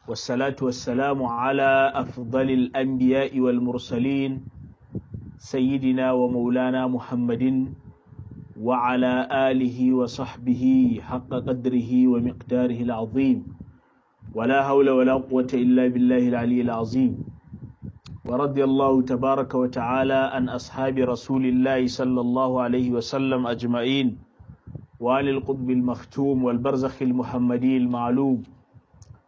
والصلاة والسلام على أفضل الأنبياء والمرسلين سيدنا ومولانا محمد وعلى آله وصحبه حق قدره ومقداره العظيم ولا حول ولا قوة إلا بالله العلي العظيم ورضي الله تبارك وتعالى عن أصحاب رسول الله صلى الله عليه وسلم أجمعين وعن القطب المختوم والبرزخ المحمدي المعلوم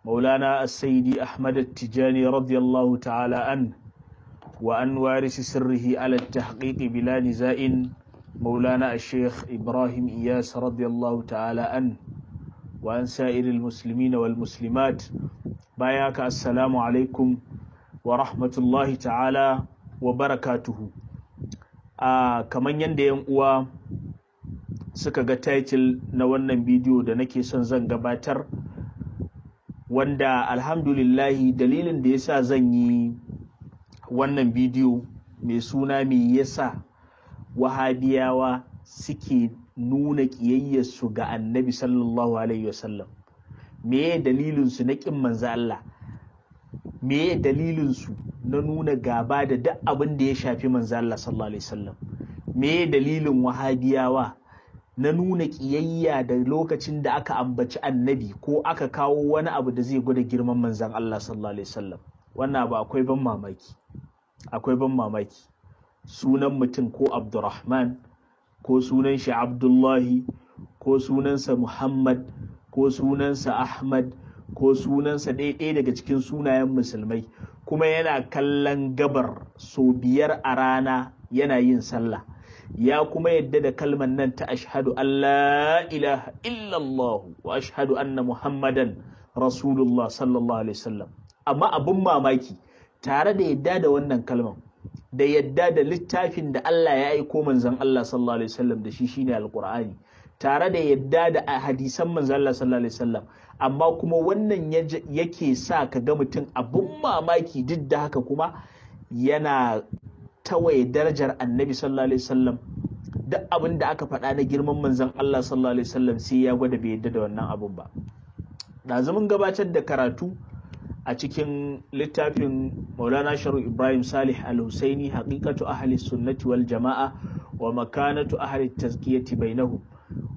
مولانا السيد أحمد التجاني رضي الله تعالى عنه وأن وارث سره على التحقيق بلا نزاع مولانا الشيخ إبراهيم إياس رضي الله تعالى عنه وعن سائر المسلمين والمسلمات باياك السلام عليكم ورحمة الله تعالى وبركاته kaman yanda yan uwa suka ga title na wannan bidiyo da nake son zan gabatar, wanda alhamdulillahi dalilin da yasa zan yi wannan bidiyo mai suna me yasa wahabiyawa suke nuna ƙiyayyarsu ga annabi sallallahu alaihi wasallam, meye dalilinsu na ƙin manzo Allah, meye dalilinsu na nuna gaba da duk abin da ya shafi manzo Allah sallallahu alaihi wasallam, meye dalilin wahabiyawa na nuna ƙiyayya da lokacin da aka ambaci annabi ko aka kawo wani abu da zai gwada girman manzon Allah sallallahu alaihi wasallam. Wannan abu akwai ban mamaki, sunan mutum ko Abdurrahman ko sunan shi Abdullahi ko sunansa Muhammad ko sunansa Ahmad ko sunansa ɗaya daga cikin sunayen musulmai, kuma yana kallon gabar sau 5 a rana yana yin sallah, ya kuma yadda da kalman nan ta ashhadu an la ilaha illallah wa ashhadu anna muhammadan rasulullah sallallahu alaihi wasallam. Amma abin mamaki, tare da yadda da wannan kalman da yadda da littafin da Allah ya aiko manzon Allah sallallahu alaihi wasallam da shi shine alqur'ani, tare da yadda da hadisan manzon Allah sallallahu alaihi wasallam, amma kuma wannan yake sa ka ga mutum abun mamaki duk da haka kuma yana tawaye darajar annabi sallallahu alaihi wasallam. Duk abin da aka faɗa na girman manzon Allah sallallahu alaihi wasallam sai ya gwada bai yadda da wannan abun ba. Da mun gabatar da karatu a cikin littafin Maulana Sharu Ibrahim Salih Al-Husaini Haqiqatu Ahli Sunnati wal Jama'a wa Makanatu Ahli Tazkiyati Bainahum.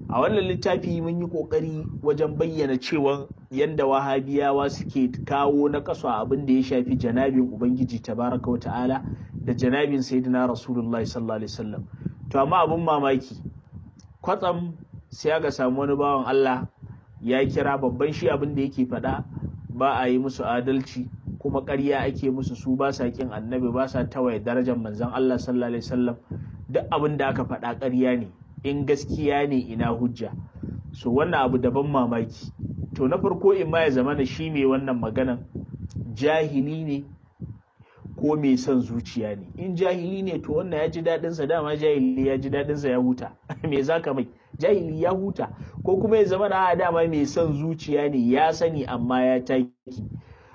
A wannan littafi mun yi kokari wajen bayyana cewa yanda wahabiyawa suke kawo na kaso abin da ya shafi janabin Ubangiji tabaraka wa ta'ala da janabin Sayyidina Rasulullahi sallallahu alaihi wasallam. To amma abin mamaki, kwatsam sai aka samu wani bawan Allah ya kira babban shi abin da yake faɗa ba a yi musu adalci, kuma ƙarya ake musu, su ba sa kin annabi, ba sa tawaye darajar manzon Allah sallallahu alaihi wasallam. Duk abin da aka faɗa ƙarya ne, in gaskiya ne ina hujja. So wannan abu daban mamaki. To na farko in ma ya zama da shi mai wannan maganan jahili ne ko mai son zuciya ne. In jahili ne to wannan ya ji daɗinsa, dama jahili ya ji daɗinsa ya huta me zaka mai, jahili ya huta. Ko kuma ya zama da dama mai son zuciya ne, ya sani amma ya taki.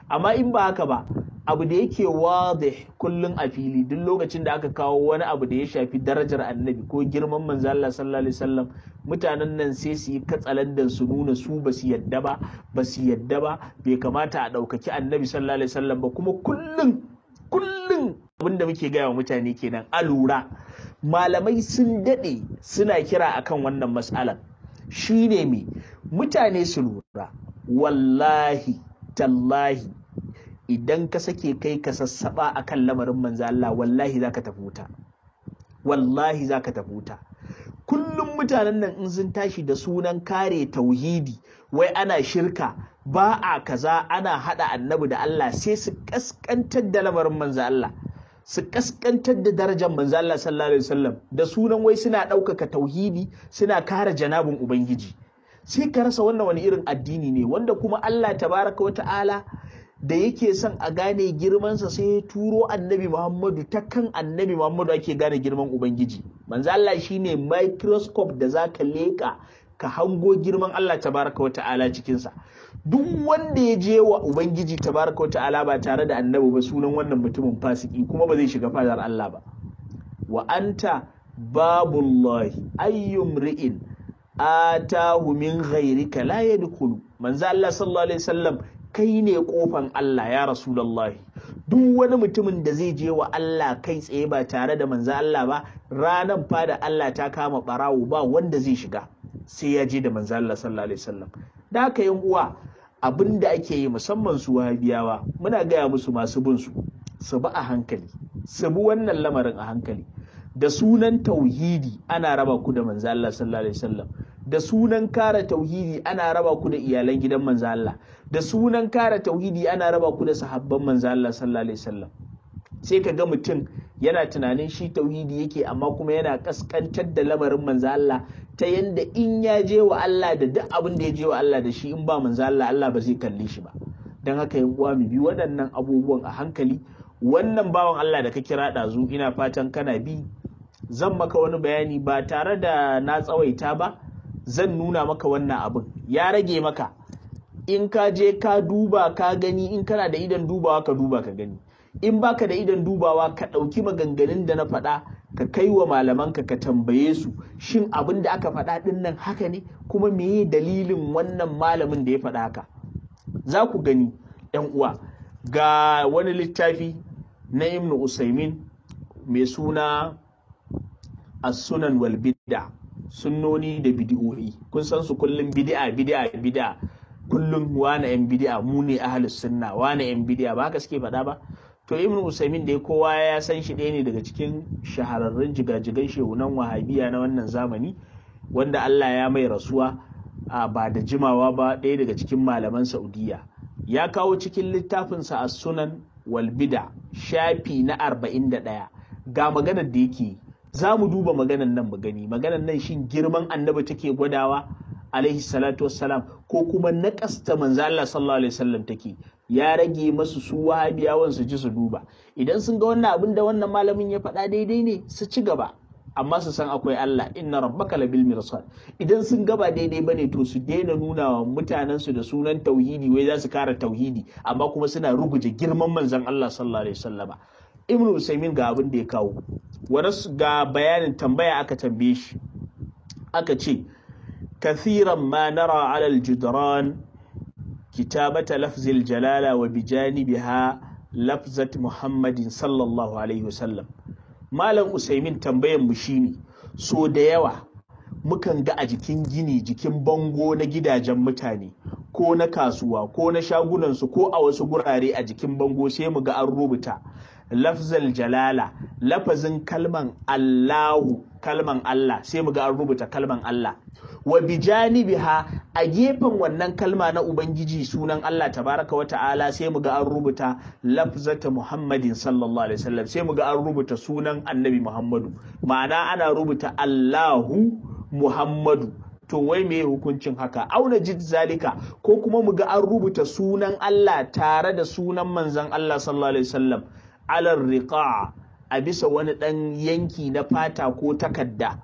Amma in ba haka ba, abu da yake wadih kullun a fili, duk lokacin da aka kawo wani abu da ya shafi darajar annabi ko girman manzo Allah sallallahu alaihi wasallam, mutanen nan sai su yi katsalandan su nuna su ba su yadda ba, bai kamata a ɗaukaki annabi sallallahu alaihi wasallam ba. Kuma kullun abinda muke gaya wa mutane kenan, a lura malamai sun daɗe suna kira akan wannan mas'alar, shine me mutane su lura. Wallahi tallahi idan ka sake kai ka sassaba akan lamarin manzo Allah, wallahi zaka tafi wuta. Kullum mutanen nan in sun tashi da sunan kare tauhidi, wai ana shirka, ba a kaza, ana hada annabi da Allah, sai su kaskantar da lamarin manzo Allah, su kaskantar da darajar manzo Allah sallallahu alaihi wasallam da sunan wai suna ɗaukaka tauhidi, suna kare janabin Ubangiji. Sai ka rasa wannan wani irin addini ne, wanda kuma Allah tabaraka wa ta'ala da yake son a gane girmansa sai ya turo annabi Muhammadu. Ta kan annabi Muhammadu ake gane girman Ubangiji. Manzo Allah shine microscope da zaka leka ka hango girman Allah tabaraka wa ta'ala cikinsa. Duk wanda ya je wa Ubangiji tabaraka wa ta'ala ba tare da annabi ba, sunan wannan mutumin fasiki, kuma ba zai shiga fadar Allah ba. Wa anta babullahi ayyum ri'in atahu min ghayrika la yadkhulu. Manzo Allah sallallahu alaihi wasallam kai ne kofan Allah ya Rasulullahi. Duk wani mutumin da zai je wa Allah kai tsaye ba tare da manzo Allah ba, ranan fa da Allah ta kama barawo ba wanda zai shiga sai ya je da manzo Allah sallallahu alaihi wasallam. Da haka yan uwa, abin da ake yi musamman su wahabiyawa, muna gaya musu masu bin su bi a hankali, su bi wannan lamarin a hankali. Da sunan tauhidi ana raba ku da manzo Allah sallallahu alaihi wasallam, da sunan kare tauhidi ana raba ku da iyalan gidan manzo Allah, da sunan kare tauhidi ana raba ku da sahabban manzo Allah sallallahu alaihi wasallam. Sai ka ga mutum yana tunanin shi tauhidi yake, amma kuma yana kaskantar da lamarin manzo Allah ta yanda in ya je wa Allah da duk abin da ya je wa Allah da shi, in ba manzo Allah, Allah ba zai kalle shi ba. Dan haka yan uwa, mu bi waɗannan abubuwan a hankali. Wannan bawan Allah da ka kira ɗazu, ina fatan kana bi. Zan maka wani bayani ba tare da na tsawaita ba, zan nuna maka wannan abin. Ya rage maka, in ka je ka duba ka gani, in kana da idan dubawa ka duba ka gani, in baka da idan dubawa ka ɗauki maganganun da na faɗa ka kai wa malamanka ka tambaye su, shin abin da aka faɗa ɗin nan haka ne, kuma meye dalilin wannan malamin da ya faɗa haka. Za ku gani ‘yan uwa, ga wani littafi na Ibn Usaimin mai suna As-Sunan wal Bid'a, sunnoni da bid'o'i. Kun san su kullum bid'a, kullum wane yan bid'a, mu ne ahlus sunna, wane yan bid'a, ba haka suke faɗa ba. To Ibn Usaimin da kowa ya san shi ɗaya ne daga cikin shahararrun jigajigan shehunan wahabiya na wannan zamani, wanda Allah ya mai rasuwa ba da jimawa ba, ɗaya daga cikin malaman Saudiya. Ya kawo cikin littafinsa As-Sunan wal Bid'a shafi na 41 ga maganar da yake. Za mu duba maganar nan mu gani, maganar nan shin girman annabi take gwadawa alaihi salatu wassalam, ko kuma naƙasta manzo Allah sallallahu alaihi wasallam take. Ya rage masu su wahabiyawan su ji su duba. Idan sun ga wannan abin da wannan malamin ya faɗa daidai ne, su ci gaba, amma su san akwai Allah, inna rabbaka labil mirsad. Idan sun ga ba daidai bane, to su daina nuna wa mutanen su da sunan tauhidi wai za su kare tauhidi, amma kuma suna ruguje girman manzon Allah sallallahu alaihi wasallama. Ibn Usaimin ga abin da ya kawo, wani ga bayanin tambaya aka tambaye shi, aka ce kathiran ma nara ala al-judran kitabata lafzil jalala wa bijanibiha lafzat Muhammadin sallallahu alaihi wasallam. Malam Usaimin tambayan mu shine, so da yawa mukan ga a jikin gini, jikin bango na gidajen mutane ko na kasuwa ko na shagunansu ko a wasu gurare, a jikin bango sai mu ga an rubuta lafzal jalala, lafazin kalman Allahu, kalman Allah, sai mu ga an rubuta kalman Allah. Wa bijanibiha, a gefen wannan kalma na Ubangiji sunan Allah tabaraka wa ta'ala, sai mu ga an rubuta lafzata Muhammadin sallallahu alaihi wasallam, sai mu ga an rubuta sunan Annabi Muhammadu. Ma'ana ana rubuta Allahu Muhammadu. To wai me hukuncin haka? Auna jid zalika, ko kuma mu ga an rubuta sunan Allah tare da sunan manzon Allah sallallahu alaihi wasallam alar riqa, a bisa wani ɗan yanki na fata ko takadda,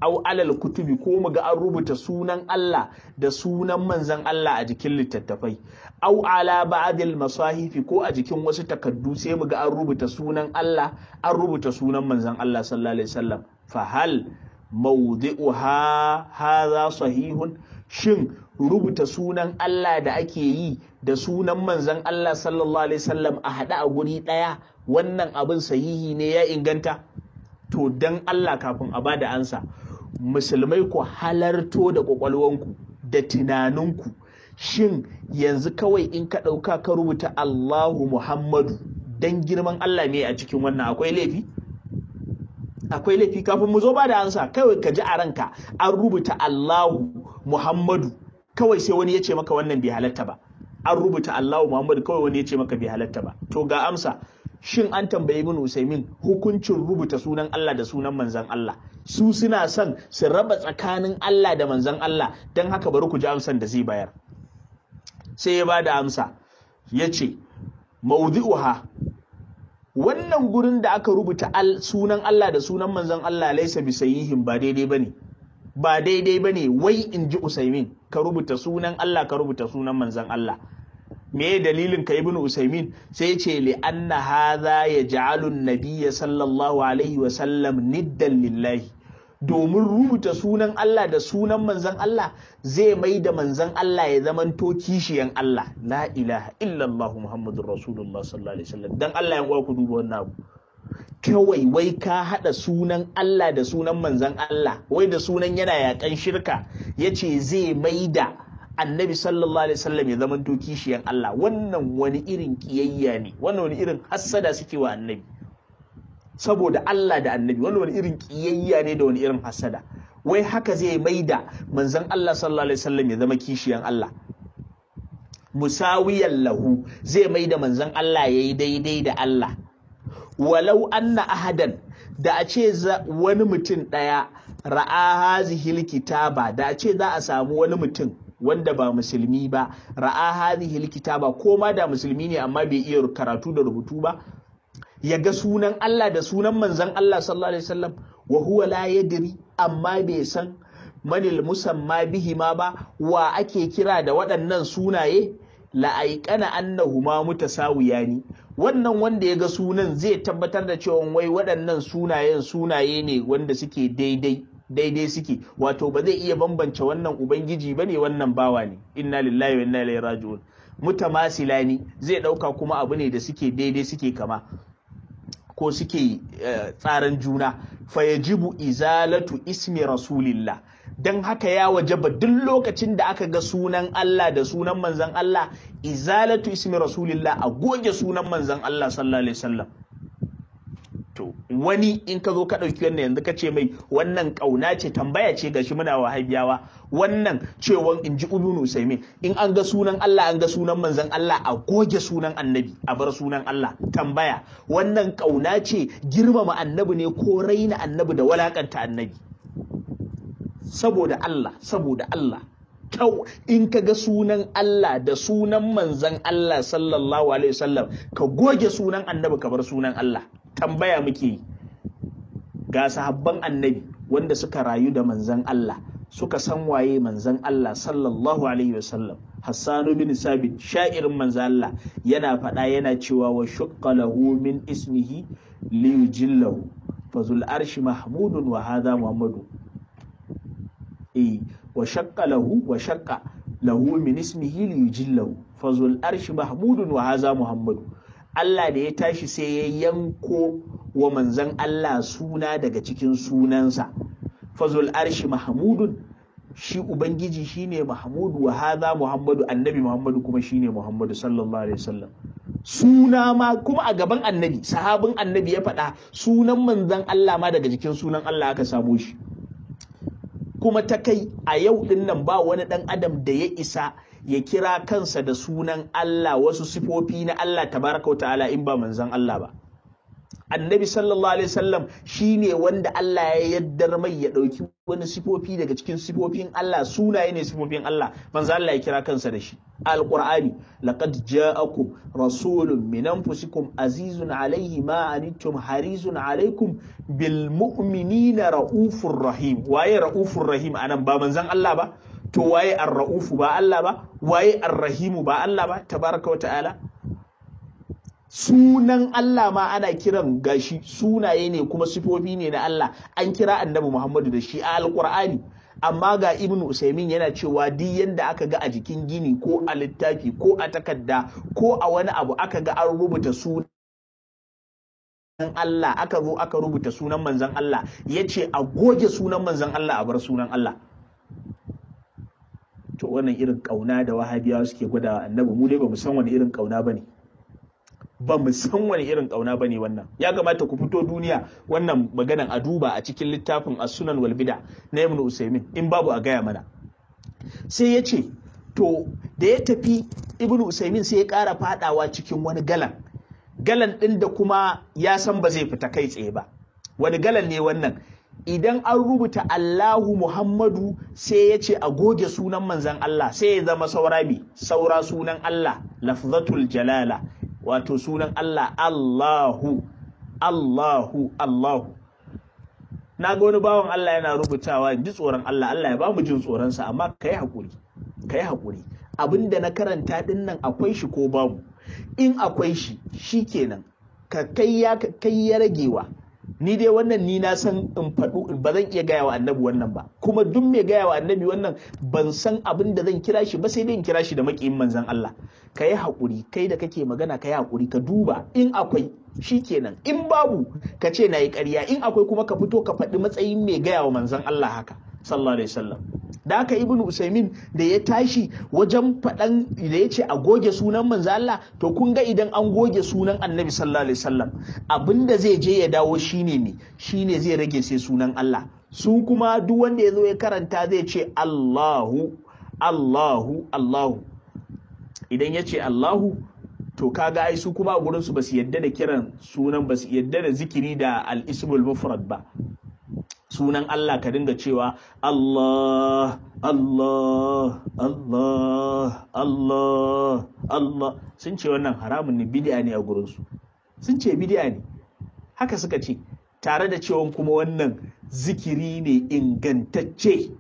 au alal kutubi, ko mu ga an rubuta sunan Allah da sunan manzon Allah a jikin littattafai, au ala ba'dil masahifi, ko a jikin wasu takaddu sai mu ga an rubuta sunan Allah, an rubuta sunan manzon Allah sallallahu alaihi wasallam. Fa hal mawdi'uha hadha sahihun? Shin rubuta sunan Allah da ake yi da sunan manzon Allah sallallahu alaihi wasallam a haɗa a guri ɗaya, wannan abin sahihi ne, ya inganta? To dan Allah, kafin a bada ansa, musulmai ku halarto da kwakwalwanku da tunaninku, shin yanzu kawai in ka ɗauka ka rubuta Allahu Muhammadu, dan girman Allah ne a cikin wannan akwai laifi? Akwai laifi? Kafin mu zo ba da ansa, kawai ka ji a ranka an rubuta Allahu Muhammadu, kawai sai wani ya ce maka wannan bai halatta ba. An rubuta Allahu Muhammadu, kawai wani ya ce maka bai halatta ba. To ga amsa, shin an tambayi Ibn Usaimin hukuncin rubuta sunan Allah da sunan manzon Allah? Su suna son su raba tsakanin Allah da manzon Allah, don haka bari ku ji amsan da zai bayar. Sai ya bada amsa, ya ce mawdi'uha, wannan gurin da aka rubuta sunan Allah da sunan manzon Allah laisa bisayihin, ba daidai bane, ba daidai bane. Wai in ji Usaimin, ka rubuta sunan Allah, ka rubuta sunan manzon Allah. Me dalilin ka Ibn Usaimin? Sai ce li anna hadha yaj'alu an-nabiyya sallallahu alaihi wa sallam niddan lillahi, domin rubuta sunan Allah da sunan manzon Allah zai mai da manzon Allah ya zamanto kishiyan Allah. La ilaha illallah Muhammadur Rasulullah sallallahu alaihi wasallam. Dan Allah ya ku duba wannan abu. Kawai wai ka haɗa sunan Allah da sunan manzan Allah, wai da sunan yana yaƙan shirka, ya ce zai maida annabi sallallahu alaihi wasallam ya zama kishiyan Allah. Wannan wani irin ƙiyayya ne, wannan wani irin hassada suke wa annabi saboda Allah da annabi, wannan wani irin ƙiyayya ne da wani irin hassada. Wai haka zai maida manzan Allah sallallahu alaihi wasallam ya zama kishiyan Allah, musawiyan lahu, zai maida manzan Allah yayi daidai da Allah. Walau anna ahadan, da a ce wani mutum ɗaya ra'a hazihil kitaba, da a ce za a samu wani mutum wanda ba musulmi ba, ra'a hazihil kitaba, ko ma da musulmi ne amma bai iya karatu da rubutu ba, ya ga sunan Allah da sunan manzon Allah sallallahu alaihi wasallam, wa huwa la yadri, amma bai san manil musamma bihi ma ba, wa ake kira da waɗannan sunaye, la'aikana annahuma mutasawiyani. Wannan wanda ya ga sunan zai tabbatar da cewa wai waɗannan sunaye ne wanda suke daidai suke, wato ba zai iya bambance wannan ubangiji bane wannan bawa ne, inna lillahi wa inna ilaihi raji'un. Mutamasilani zai ɗauka kuma abu ne da suke daidai, suke kama ko suke tsaran juna. Fayajibu izalatu ismi rasulillah, dan haka ya wajaba duk lokacin da aka ga sunan Allah da sunan manzon Allah, izalatu ismi rasulillah, a goge sunan manzon Allah sallallahu alaihi wasallam. To wani in ka zo ka ɗauki wannan yanzu ka ce mai wannan ƙauna ce, tambaya ce gashi muna wahabiyawa, wannan cewan in ji Ibn Usaymin, in an ga sunan Allah an ga sunan manzon Allah a goge sunan annabi a bar sunan Allah. Tambaya, wannan ƙauna ce, girmama annabi ne ko raina annabi da walakanta annabi? Saboda Allah in ka ga sunan Allah da sunan manzon Allah sallallahu alaihi wasallam, ka goge sunan annabi ka bar sunan Allah. Tambaya muke yi. Ga sahabban annabi wanda suka rayu da manzon Allah, suka san waye manzon Allah sallallahu alaihi wasallam. Hassan bin Sabit, sha'irin manzon Allah, yana faɗa yana cewa wa shaqqa lahu min ismihi li yujillahu fazul arshi mahmudun wa hadha muhammadu. Wa shaqqa lahu min ismihi li yujillahu fazul arshi mahmudun wa hadha muhammadu. Allah da ya tashi sai ya yanko wa manzan Allah suna daga cikin sunansa. Fazul arshi mahmudun, shi ubangiji shine mahmudu, wa hadha muhammadu, annabi muhammadu kuma shine muhammadu sallallahu alaihi wasallam. Suna ma kuma a gaban annabi, sahabin annabi ya faɗa sunan manzan Allah ma daga jikin sunan Allah aka samo shi. Kuma ta kai a yau din nan ba wani ɗan adam da ya isa ya kira kansa da sunan Allah, wasu sifofi na Allah tabaraka wa ta'ala, in ba manzon Allah ba. Annabi sallallahu alaihi wasallam shine wanda Allah ya yaddar mai ya dauki wani sifofi daga cikin sifofin Allah, sunaye ne sifofin Allah, manzo Allah ya kira kansa da shi. Alqur'ani, laqad ja'akum rasulun min anfusikum azizun alayhi ma anittum harisun alaykum bil mu'minina raufur rahim. Waye raufur rahim anan? Ba manzon Allah ba? To waye ar-raufu ba Allah ba? Waye ar-rahimu ba Allah ba tabaraka wa ta'ala? Sunan Allah ma ana kiran gashi, sunaye ne kuma sifofi ne na Allah, an kira annabi Muhammadu da shi a alqur'ani. Amma ga Ibn Usaymin yana cewa duk yanda aka ga a jikin gini ko a littafi ko a takarda ko a wani abu aka ga an rubuta sunan Allah, aka zo aka rubuta sunan manzon Allah, yace a goge sunan manzon Allah a bar sunan Allah. To wannan irin kauna da wahabiyawa suke gwadawa annabi, mu dai bamu san wani irin kauna bane, wannan. Ya kamata ku fito duniya wannan maganan a duba a cikin littafin as-sunan wal bid'a na Ibn Usaymin, in babu a gaya mana. Sai ya ce to da ya tafi Ibn Usaymin sai ya ƙara fadawa cikin wani galan ɗin da kuma ya san ba zai fita kai tsaye ba. Wani galan ne wannan? Idan an rubuta Allahu Muhammadu sai ya ce a goge sunan manzan Allah, sai ya zama saura sunan Allah, lafzatul jalala, wato sunan Allah, Allahu. Na ga wani bawan Allah yana rubutawa, ji tsoron Allah, Allah ya ba mu jin tsoronsa, amma ka yi haƙuri. Abinda na karanta ɗin nan akwai shi ko babu? In akwai shi, shikenan, ka kai ya ragewa. ni dai wannan ni na san in faɗu ba zan iya gaya wa annabi wannan ba, kuma duk mai gaya wa annabi wannan ban san abin da zan kira shi ba, sai dai in kira shi da maƙiyin manzon Allah. Ka yi haƙuri, kai da kake magana ka yi haƙuri, ka duba in akwai shi kenan, in babu ka ce na yi ƙarya, in akwai kuma ka fito ka faɗi matsayin mai gaya wa manzon Allah haka sallallahu alaihi wasallam. Da haka Ibn Usaimin da ya tashi wajen faɗan da ya ce a goge sunan manzon Allah, to kun ga idan an goge sunan annabi sallallahu alaihi wasallam abinda zai je ya dawo shine ne, shine zai rage sai sunan Allah. Su kuma duk wanda ya zo ya karanta zai ce Allahu Allahu Allahu. Idan ya ce Allahu, to kaga ai su kuma a gurin su basu yadda da kiran sunan, basu yadda da zikiri da al-ismul mufrad ba. Sunan Allah ka dinga cewa Allah Allah Allah Allah Allah, sun ce wannan haramun ne, bid'a ne a gurin su, sun ce bid'a ne, haka suka ce, tare da cewa kuma wannan zikiri ne ingantacce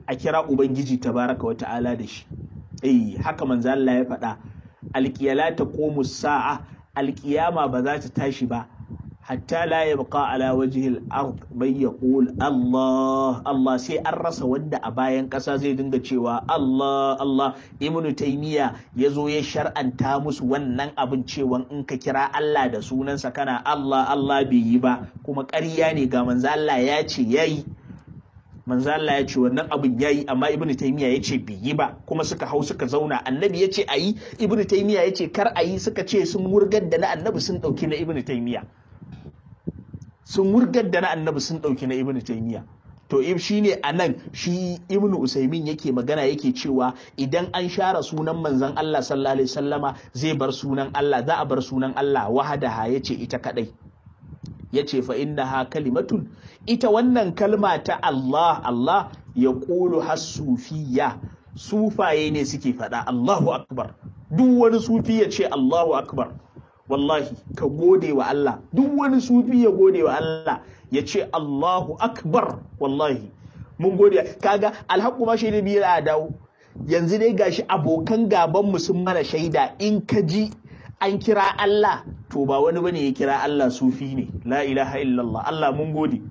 a kira ubangiji tabaraka wa ta'ala da shi. Haka manzo Allah ya faɗa, alƙiyala ta komu sa'a, alƙiyama ba za ta tashi ba hatta la yabqa ala wajhil ard man yaqul Allah Allah, sai an rasa wanda a bayan ƙasa zai dinga cewa Allah Allah. Ibn Taymiyyah yazo ya shar'anta musu wannan abin cewa in ka kira Allah da sunansa kana Allah Allah bai yi ba, kuma ƙarya ne, ga manzo Allah ya ce yayi, manzo Allah ya ce wannan abin yayi, amma Ibn Taymiyyah ya ce bai yi ba, kuma suka hau suka zauna, annabi ya ce ayi, Ibn Taymiyyah ya ce kar ayi, suka ce sun wurgar da na annabi sun dauki na Ibn Taymiyyah, sun wurgar da na annabi sun dauki na Ibn Taymiyyah. To shine anan shi Ibn Usaimin yake magana yake cewa idan an share sunan manzon Allah sallallahu alaihi wasallama zai bar sunan Allah, za a bar sunan Allah wahadaha, yace ita kadai, yace fa innaha kalimatun, ita wannan kalma ta Allah Allah ya ƙulu hassufiya, sufaye ne suke faɗa Allahu akbar. Duk wani sufi ya ce Allahu akbar, wallahi ka gode wa Allah. Duk wani sufi ya gode wa Allah ya ce Allahu akbar, wallahi mun gode. Kaga alhaqqu ma shaida biyu a dawo, yanzu dai gashi abokan gaban mu sun mana shaida, in ka ji an kira Allah to ba wani bane ya kira Allah, sufi ne. La ilaha illallah. Allah mun gode,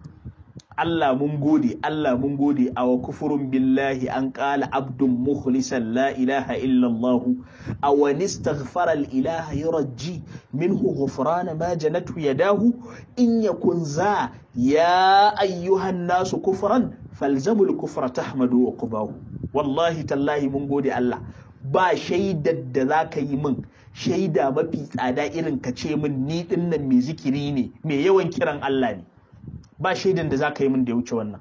Allah mun gode, Allah mun gode. Aw kufurun billahi an qala abdun mukhlisan la ilaha illallah aw nistaghfara al ilaha yurji minhu ghufrana ma janatu yadahu in yakun za ya ayyuhan nasu kufran falzamul kufra tahmadu uqbahu. Wallahi tallahi mun gode Allah, ba shaidar da zaka yi min shaida mafi tsada irin ka ce min ni dinnan mai zikiri ne, mai yawan kiran Allah ne, ba shaidan da za ka yi min da ya wuce wannan.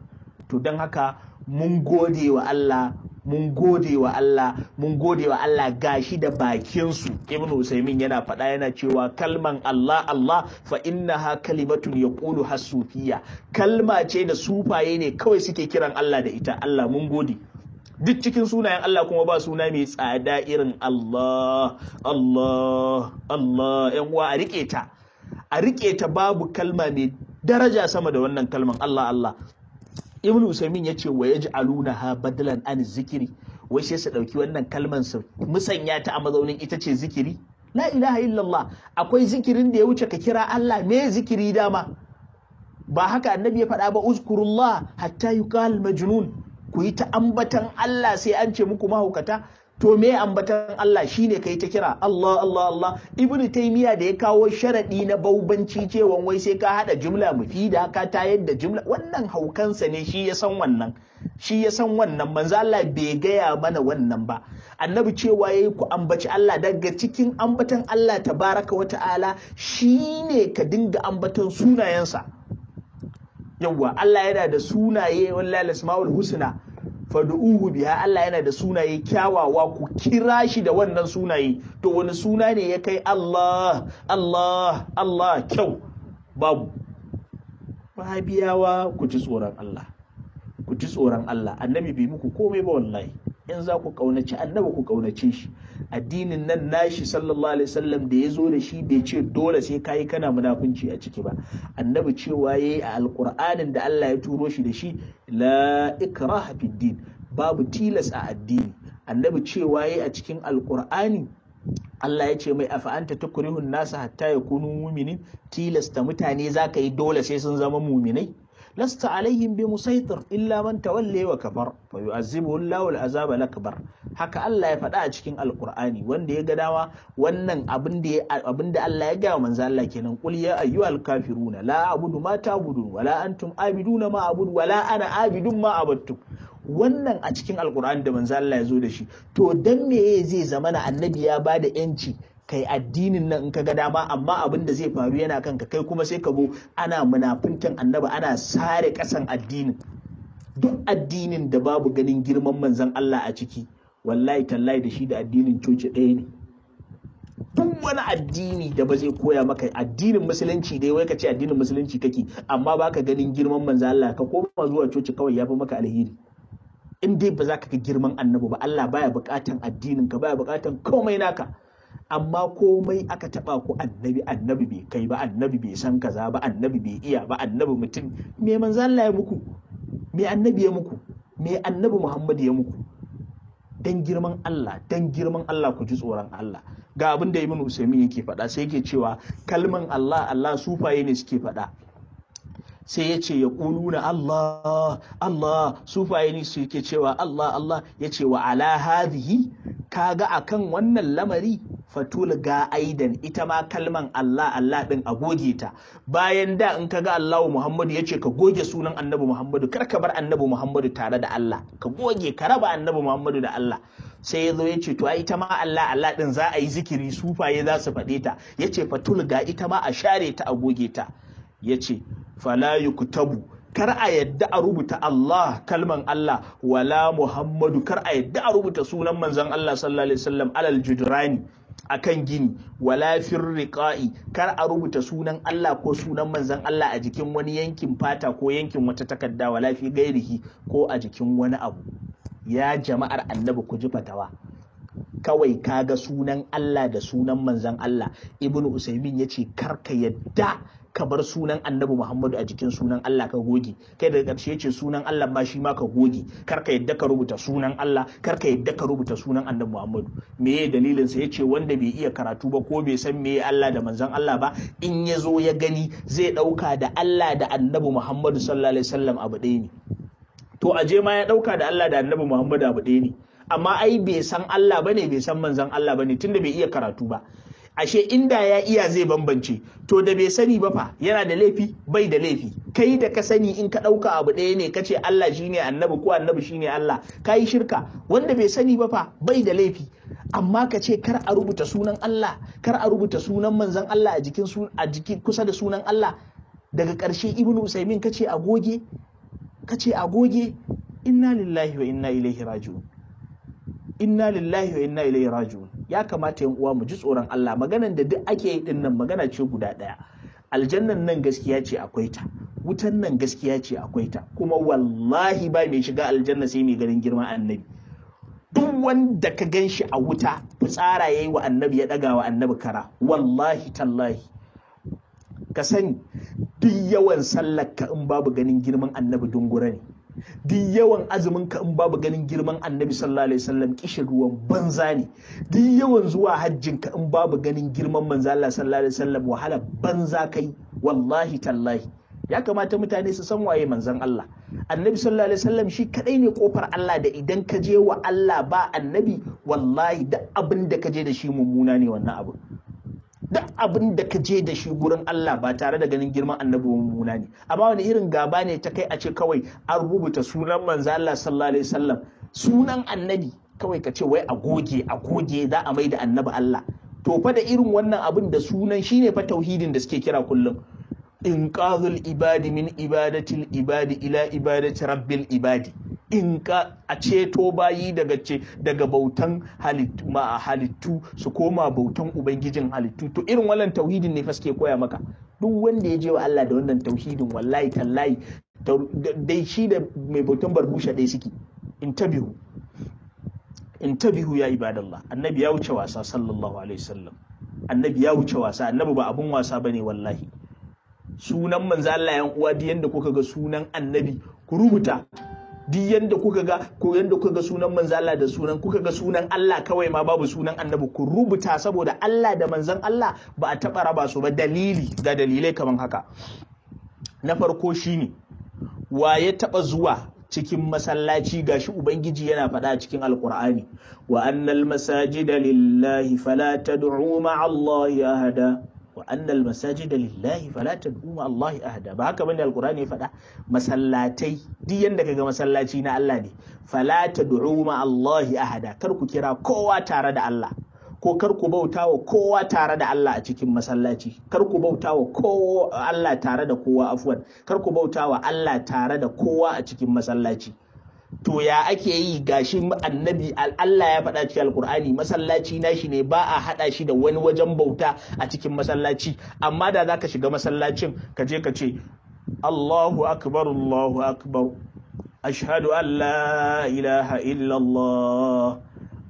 To don haka mun gode wa Allah, mun gode wa Allah, mun gode wa Allah. Gashi da bakinsu Ibn Usaimin yana faɗa yana cewa kalman Allah Allah fa innaha kalimatun yaqulu hasufiya, kalma ce da sufaye ne kawai suke kiran Allah da ita. Allah mun gode. Duk cikin sunayen Allah kuma ba suna mai tsada irin Allah Allah Allah. Yan uwa a rike ta, a rike ta, babu kalma mai daraja sama da wannan kalman Allah Allah. Ibn Usaimin yace wa yaj'alunaha badalan an zikiri, wai sai su dauki wannan kalman su musanya ta a mazaunin ita ce zikiri. La ilaha illallah. Akwai zikirin da ya wuce ka kira Allah? Me zikiri dama? Ba haka annabi ya faɗa ba, uzkurullah hatta yuqal majnun, ku yi ta ambatan Allah sai an ce muku mahaukata. To me ambatan Allah? Shine kai ta kira Allah Allah Allah. Ibn Taymiyyah da ya kawo sharadi na baubanci cewa wai sai ka hada jumla mufida ka tayar da jumla, wannan haukansa ne, shi ya san wannan, shi ya san wannan. Manzo Allah bai gaya mana wannan ba. Annabi cewa yayi ku ambaci Allah, daga cikin ambatan Allah tabaraka wa ta'ala shine ka dinga ambatan sunayensa. Yawwa, Allah yana da sunaye, wallahi al-asmaul husna fad'uhu biha. Allah yana da sunaye kyawawa, ku kira shi da wannan sunaye. To wani suna ne ya kai Allah Allah Allah kyau? Babu. Wahabiyawa ku ji tsoron Allah, ku ji tsoron Allah. Annabi bai muku komai ba wallahi. In za ku kaunaci annabi ku kaunace shi. Addinin nan nashi sallallahu alaihi wasallam da ya zo da shi bai ce dole sai kayi kana munafunci a ciki ba. Annabi cewa yayi a alqur'anin da Allah ya turo shi da shi, la ikraha fid din, babu tilas a addini. Annabi cewa yayi a cikin alqur'ani Allah ya ce mai afa anta tukrihun nasa hatta yakunu mu'minin, tilasta mutane zaka yi dole sai sun zama mu'minai. lasta alaihim bi musaitir illa man tawalla wa kafar fa yu'azzibuhu Allahu al-azab al-akbar. Haka Allah ya faɗa a cikin Alƙur'ani, wanda ya ga dawa wannan abinda Allah ya gaya manzo Allah kenan, qul ya ayyuhal kafiruna la a'budu ma ta'budun wala antum abiduna ma a'budu wala ana abidun ma abattum. Wannan a cikin Alƙur'ani da manzo Allah ya zo da shi. To dan me zai zamana annabi ya bada yanci kai addinin nan in ka ga dama, amma abin da zai faru yana kanka, kai kuma sai ka zo ana munafuntan annabi, ana sare kasan addinin. Duk addinin da babu ganin girman manzon Allah a ciki, wallahi tallahi da shi da addinin coci ɗaya ne. Duk wani addini da ba zai koya maka addinin musulunci dai, wai ka ce addinin musulunci kake amma baka ganin girman manzon Allah, ka koma zuwa coci kawai yafi maka alheri. In dai ba za ka ga girman annabi ba, Allah baya buƙatan addinin ka, baya buƙatan komai naka. Amma komai aka taba ku annabi bai kai ba, annabi bai san kaza ba, annabi bai iya ba, annabi mutum. Me manzo Allah ya muku? Me annabi ya muku? Me annabi Muhammad ya muku? Dan girman Allah ku ji tsoron Allah. Ga abin da Ibn Usaymin yake faɗa, sai yake cewa kalman Allah sufaye ne suke faɗa. Sai ya ce ya ƙuluna Allah, sufaye ne suke cewa Allah, ya ce wa ala hadhihi, kaga akan wannan lamari fatul ga aidan, ita ma kalman Allah din a goge ta. Bayan da in kaga Allahu Muhammadu yace ka goge sunan Annabi Muhammadu, kar ka bar Annabi Muhammadu tare da Allah, ka goge ka raba Annabi Muhammadu da Allah. Sai yazo yace to ai ita ma Allah din za a yi zikiri, sufaye za su faɗe ta. Yace fatul ga ita ma a share ta a goge ta. Yace fala yuktabu, kar a yadda a rubuta Allah, kalman Allah, wala Muhammadu, kar a yadda a rubuta sunan manzon Allah sallallahu alaihi wasallam alal judrani, akan gini, wala firriqa'i, kar a rubuta sunan Allah ko sunan manzon Allah a jikin wani yankin fata ko yankin wata takarda, wala fi gairihi, ko a jikin wani abu. Ya jama'ar annabi ku ji fatawa. Kawai kaga sunan Allah da sunan manzon Allah, Ibn Usaymin yace kar ka yadda ka bar sunan Annabi Muhammadu a jikin sunan Allah ka goge. Kai daga ƙarshe yace sunan Allah ma shi ma ka goge. Kar ka yadda ka rubuta sunan Allah, kar ka yadda ka rubuta sunan Annabi Muhammadu. Meye dalilin sa? Yace wanda bai iya karatu ba ko bai san meye Allah da manzon Allah ba, in ya zo ya gani zai dauka da Allah da Annabi Muhammadu sallallahu alaihi wasallam abu ɗaya ne. To aje ma ya dauka da Allah da Annabi Muhammadu abu ɗaya ne. Amma ai bai san Allah bane, bai san manzon Allah bane, tunda bai iya karatu ba. Ashe inda ya iya zai bambance. To da bai sani ba fa, yana da laifi? Bai da laifi. Kai da ka sani in ka ɗauka abu ɗaya ne, kace Allah shine annabi ko annabi shine Allah, kai shirka. Wanda bai sani ba fa, bai da laifi. Amma ka ce kar a rubuta sunan Allah, kar a rubuta sunan manzon Allah a jikin kusa da sunan Allah. Daga ƙarshe Ibn Usaymin kace a goge, inna lillahi wa inna ilaihi raji'un. Inna lillahi wa inna ilaihi raji'un. Ya kamata yan uwa mu ji tsoron Allah. Maganan da duk ake yi din nan magana ce guda daya. Aljannan nan gaskiya ce akwai ta, wutan nan gaskiya ce akwai ta, kuma wallahi ba mai shiga aljanna sai mai ganin girman annabi. Duk wanda ka gan shi a wuta fitsara yayi wa annabi, ya daga wa annabi kara, wallahi tallahi ka sani duk yawan sallar ka in babu ganin girman annabi dungura ne. Duk yawan azumin ka in babu ganin girman annabi sallallahu alaihi wasallam kishin ruwan banza ne. Duk yawan zuwa hajjin ka in babu ganin girman manzo Allah sallallahu alaihi wasallam wahala banza kai, wallahi tallahi. Ya kamata mutane su san waye manzon Allah. Annabi sallallahu alaihi wasallam shi kadai ne kofar Allah da idan ka je wa Allah ba annabi, wallahi duk abin da ka je da shi mummuna ne wannan abu. Duk abin da ka je da shi gurin Allah ba tare da ganin girman annabi mummuna ne. Amma wani irin gaba ne ta kai a ce kawai an rubuta sunan manzo Allah sallallahu alaihi wasallam, sunan annabi kawai ka ce wai a goge za a mai da annabi Allah. To fa da irin wannan abin da sunan shine fa tauhidin da suke kira kullum. Inqazul ibadi min ibadatil ibadi ila ibadati rabbil ibadi. In ka a ceto bayi daga bautan halittu su koma bautan ubangijin halittu. To irin wannan tauhidin ne fa suke koya maka. Duk wanda ya je wa Allah da wannan tauhidin, wallahi tallahi dai shi da mai bautan barbusha dai suke. Intabihu ya ibadallah. Annabi ya wuce wasa sallallahu alaihi wasallam. Annabi ya wuce wasa. Annabi ba abun wasa bane wallahi. Sunan manzo Allah yan uwa, da yanda kuka ga sunan annabi ku rubuta. duk yanda kuka ga sunan manzo Allah da sunan kuka ga sunan Allah kawai ma babu sunan annabi ku rubuta, saboda Allah da manzon Allah ba a taba raba su ba. Dalilai kaman haka. Na farko shine wa ya taba zuwa cikin masallaci, gashi ubangiji yana faɗa cikin alqur'ani, wa annal masajida lillahi fala tad'u ma'a Allahi ahada, wa annal masajida lillahi fala tad'u ma'a Allahi ahada. Ba haka bane alqur'ani ya faɗa? Masallatai duk yanda kaga masallaci na Allah ne, fala tad'u ma'a Allahi ahada, kar ku kira kowa tare da Allah, ko kar ku bauta wa kowa tare da Allah a cikin masallaci, kar ku bauta wa kowa Allah tare da kowa, afwan, kar ku bauta wa Allah tare da kowa a cikin masallaci. To ya ake yi? Gashi annabi Allah ya faɗa cikin alkur'ani masallaci nashi ne, ba a haɗa shi da wani wajen bauta a cikin masallaci. Amma da za ka shiga masallacin ka je ka ce Allahu akbar ashhadu an la ilaha illallah,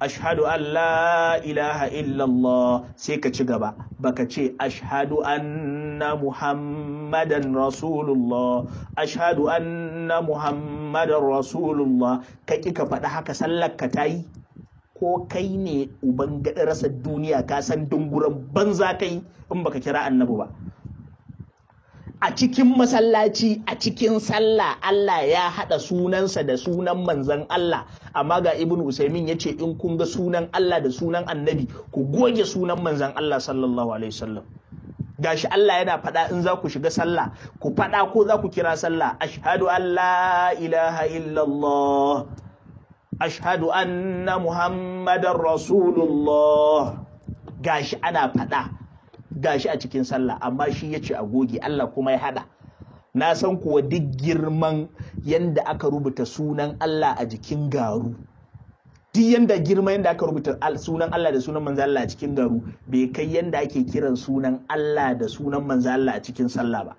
ashhadu an la ilaha illallah, sai ka ci gaba, baka ce ashhadu anna muhammadan rasulullah, ashhadu anna muhammadan rasulullah, ka ki ka faɗa haka, sallar ka tayi? Ko kai ne uban gadarasa duniya, ka san dunguran banza kai in baka kira annabi ba. A cikin masallaci, a cikin sallah, Allah ya haɗa sunansa da sunan manzan Allah, amma ga Ibn Usaimin ya ce in kun ga sunan Allah da sunan annabi ku goge sunan manzan Allah sallallahu alaihi wasallam. Gashi Allah yana faɗa in za ku shiga sallah ku faɗa ko za ku kira sallah, ashhadu an la ilaha illallah, ashhadu anna muhammadar rasulullah. Gashi ana faɗa, gashi a cikin sallah, amma shi ya ce a goge, Allah kuma ya hada. Na san kuwa duk girman yanda aka rubuta sunan Allah a jikin garu, duk yanda aka rubuta sunan Allah da sunan manzo Allah a cikin garu, bai kai yanda ake kiran sunan Allah da sunan manzo Allah a cikin sallah ba.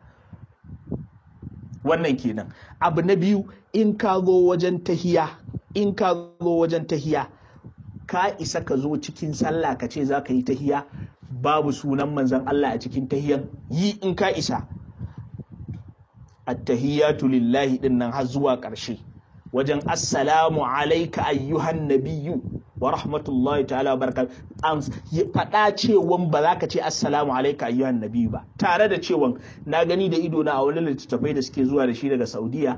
Wannan kenan. Abu na biyu, in ka zo wajen tahiya, ka isa ka zo cikin sallah ka ce za ka yi tahiya babu sunan manzan Allah a cikin tahiyan, yi in ka isa. At-tahiyatu lillahi din nan har zuwa ƙarshe, wajen assalamu alayka ayyuhan nabiyyu wa rahmatullahi ta'ala wa barakatuh, an faɗa cewan ba za ka ce assalamu alayka ayyuhan nabiyyu ba, tare da cewan na gani da ido na a wani littattafai da suke zuwa da shi daga Saudiya,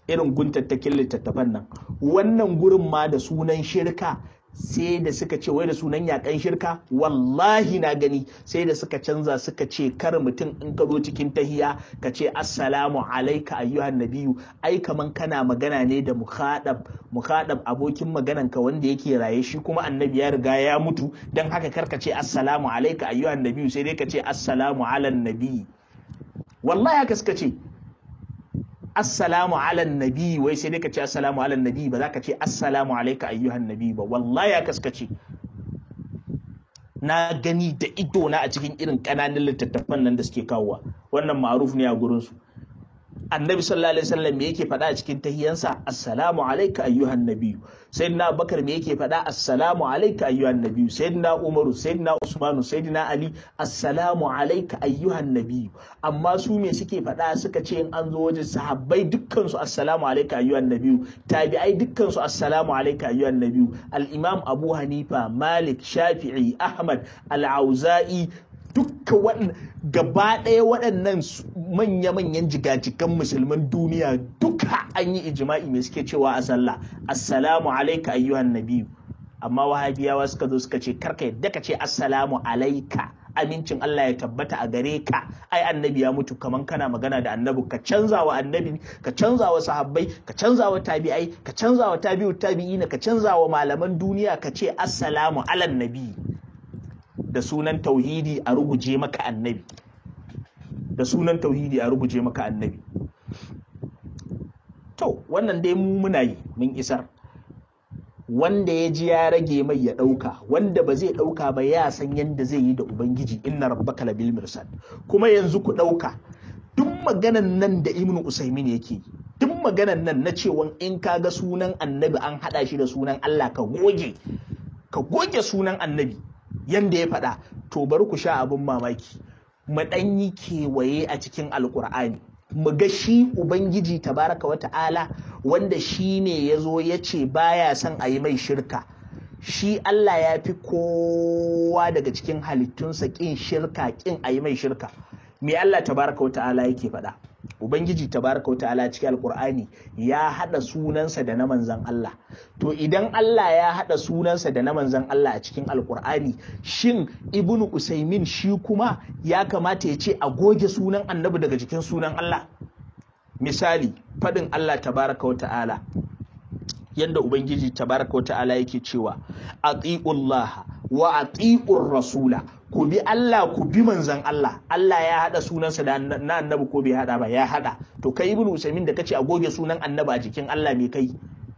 irin guntattakin littattafan nan, wannan gurin ma da sunan shirka, sai da suka ce wai da sunan yakan shirka, wallahi na gani sai da suka canza suka ce kar mutum in ka zo cikin tahiya ka ce assalamu alayka ayyuhan nabiyyu, ai kaman kana magana ne da mukhadab abokin maganan ka wanda yake raye, shi kuma annabi ya riga ya mutu, dan haka kar ka ce assalamu alayka ayyuhan nabiyyu, sai dai ka ce assalamu alan nabi. Wallahi haka suka ce assalamu ala nabi, wai sai dai ka ce assalamu ala nabi, ba za ka ce assalamu alayka ayyuhan nabi ba. Wallahi ya kaskace, na gani da ido na a cikin irin kananan littattafan nan da suke kawowa, wannan ma'ruf ne a gurin su. Annabi sallallahu alaihi wasallam me yake faɗa a cikin tahiyansa? Assalamu alayka ayyuhan nabi. Sayyidina Abubakar me yake faɗa? Assalamu alayka ayyuhan nabi. Sayyidina Umaru, Sayyidina Usmanu, Sayyidina Ali, assalamu alayka ayyuhan nabi. Amma su me suke faɗa? Suka ce in an zo wajen sahabbai dukkan su assalamu alayka ayyuhan nabi, tabi'ai dukkan su assalamu alayka ayyuhan nabi, al-Imam Abu Hanifa, Malik, Shafi'i, Ahmad, Al-Auza'i, dukkan waɗannan gaba ɗaya waɗannan manya-manyan jigajigan musulman duniya duka an yi ijma'i mai suke cewa a sallah assalamu alayka ayyuhan nabiyyu. Amma wahabiyawa suka zo suka ce karka yadda ka ce assalamu alayka, amincin Allah ya tabbata a gare ka, ai annabi ya mutu, kaman kana magana da annabi, ka canza wa annabi, ka canza wa sahabbai, ka canza wa tabi'ai, ka canza wa tabi'ut tabi'ina, ka canza wa malaman duniya, ka ce assalamu alan nabi, da sunan tauhidi a ruguje maka annabi, da sunan tauhidi a ruguje maka annabi. To wannan dai mu muna yi, mun isar. Wanda ya ji ya rage mai ya ɗauka, wanda ba zai ɗauka ba ya san yadda zai yi da Ubangiji, inna rabbaka labil mirsad. Kuma yanzu ku ɗauka duk maganan nan da Ibn Usaimin yake, duk maganan nan na cewa in ka ga sunan annabi an haɗa shi da sunan Allah ka goge sunan annabi yanda ya faɗa. To bari ku sha abin mamaki, mu ɗan yi kewaye a cikin alƙur'ani, mu ga shi ubangiji tabaraka wa ta'ala wanda shi ne ya zo ya ce baya son a yi mai shirka. Shi Allah ya fi kowa daga cikin halittunsa ƙin shirka, ƙin a yi mai shirka. Me Allah tabaraka wa ta'ala yake faɗa? Ubangiji tabaraka wa ta'ala cikin Alƙur'ani ya haɗa sunansa da na manzan Allah. To idan Allah ya haɗa sunansa da na manzan Allah a cikin Alƙur'ani, shin Ibnu Usaimin shi kuma ya kamata ya ce a goge sunan annabi daga cikin sunan Allah? Misali, faɗin Allah tabaraka wa ta'ala, yanda Ubangiji tabaraka wa ta'ala yake cewa atiullaha wa atiur rasula, ku bi Allah ku bi manzan Allah. Allah ya hada sunansa da na annabi ko bai hada ba? Ya hada. To kai Ibnu Usaimin da kace a goge sunan annabi a jikin Allah me kai?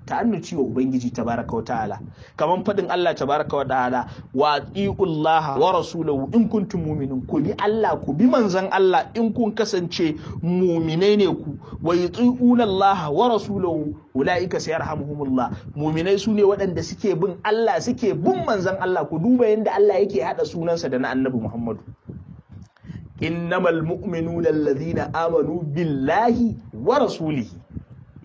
Ta'annuci wa Ubangiji tabaraka wa ta'ala. Kaman fadin Allah tabaraka wa ta'ala wa atiullaha wa rasulahu in kuntum mu'minin, ku bi Allah ku bi manzan Allah in kun kasance mu'minai ne ku. Wa yuti'una Allah wa rasulahu ulaika sayarhamuhumullah. Mu'minai sune waɗanda suke bin Allah suke bin manzan Allah. Ku duba yanda Allah yake hada sunansa da na Annabi Muhammadu. Innamal mu'minuna alladhina amanu billahi wa rasulihi.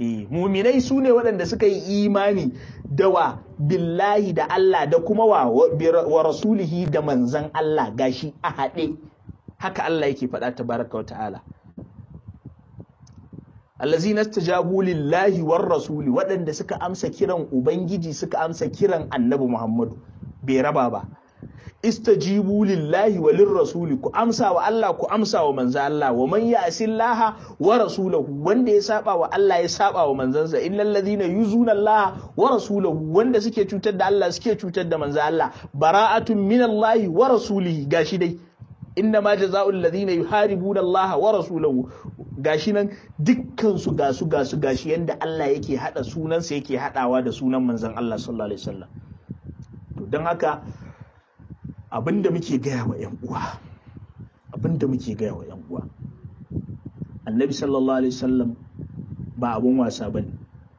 Muminai su ne waɗanda suka yi imani da wa billahi da Allah da kuma wa rasulihi da manzan Allah, gashi a haɗe. Haka Allah yake faɗa tabaraka wa ta'ala. Allazina stajabu lillahi war rasuli, waɗanda suka amsa kiran Ubangiji suka amsa kiran Annabi Muhammadu, bai raba ba. Istajibu lillahi wa lirrasuli, ku amsa wa Allah ku amsa wa manzo Allah. Wa man ya'sillaha wa rasulahu, wanda ya saba wa Allah ya saba wa manzansa. Illal ladina yuzuna Allah wa rasulahu, wanda suke cutar da Allah suke cutar da manzo Allah. Bara'atun minallahi wa rasulihi, gashi dai. Inna ma jazaa'ul ladina yuharibuna Allah wa rasulahu, gashi nan dukkan su gashi yanda Allah yake hada sunansa yake hadawa da sunan manzon Allah sallallahu alaihi wasallam. To dan haka abinda muke gaya wa ‘yan uwa, annabi sallallahu alaihi wasallam ba abun wasa ba ne.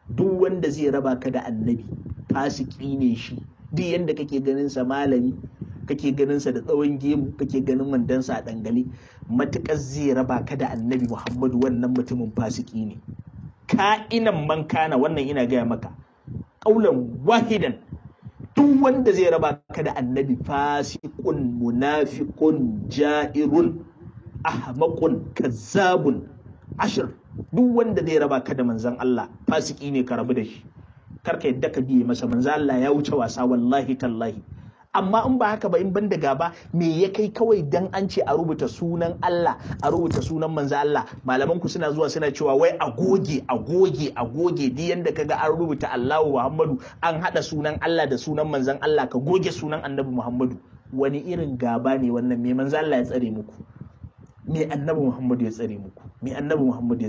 Duk wanda zai raba ka da annabi fasiki ne shi. Duk yanda kake ganin sa malami, kake ganin sa da tsawon gemu, kake ganin mandansa a dangale, matukar zai raba ka da annabi Muhammadu, wannan mutumin fasiki ne. Ka'inan man kana, wannan ina gaya maka ƙaulan wahidan. Duk wanda zai raba ka da annabi fasikun, munafiqun, ja'irun, ahmaqun, kazzabun, ashir. Duk wanda zai raba ka da manzon Allah fasiki ne, ka rabu da shi. Karka yadda ka biye masa, manzon Allah ya wuce wasa wallahi tallahi. Amma in ba haka ba, in ban da gaba, me ya kai kawai dan an ce a rubuta sunan Allah, a rubuta sunan manzo Allah, malaman ku suna zuwa suna cewa wai a goge duk yanda kaga an rubuta Allahu Muhammadu an hada sunan Allah da sunan manzon Allah, ka goge sunan Annabi Muhammadu. Wani irin gaba ne wannan? Me manzo Allah ya tsare muku? Me Annabi Muhammadu ya